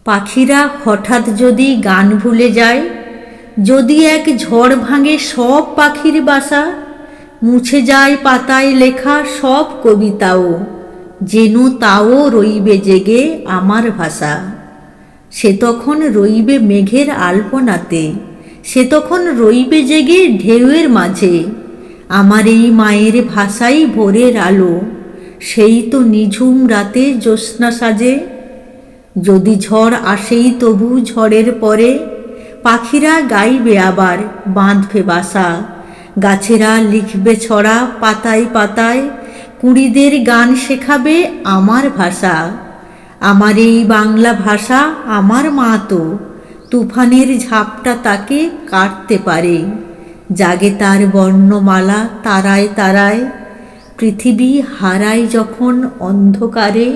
পাখিরা হঠাৎ যদি গান ভুলে যায়, যদি এক ঝড় ভাঙে সব পাখির বাসা, মুছে যায় পাতায় লেখা সব কবিতাও, যেন তাও রইবে জেগে আমার ভাষা। সে তখন রইবে মেঘের আলপনাতে, সে তখন রইবে জেগে ঢেউয়ের মাঝে। আমার এই মায়ের ভাষাই ভোরের আলো, সেই তো নিঝুম রাতে জ্যোৎস্না সাজে। যদি ঝড় আসেই তবু ঝড়ের পরে, পাখিরা গাইবে আবার বাঁধবে বাসা। গাছেরা লিখবে ছড়া পাতায় পাতায়, কুঁড়িদের গান শেখাবে আমার ভাষা। আমার এই বাংলা ভাষা আমার মা তো, তুফানের ঝাপটা তাকে কাটতে পারে। জাগে তার বর্ণমালা তারায় তারায়, পৃথিবী হারায় যখন অন্ধকারে।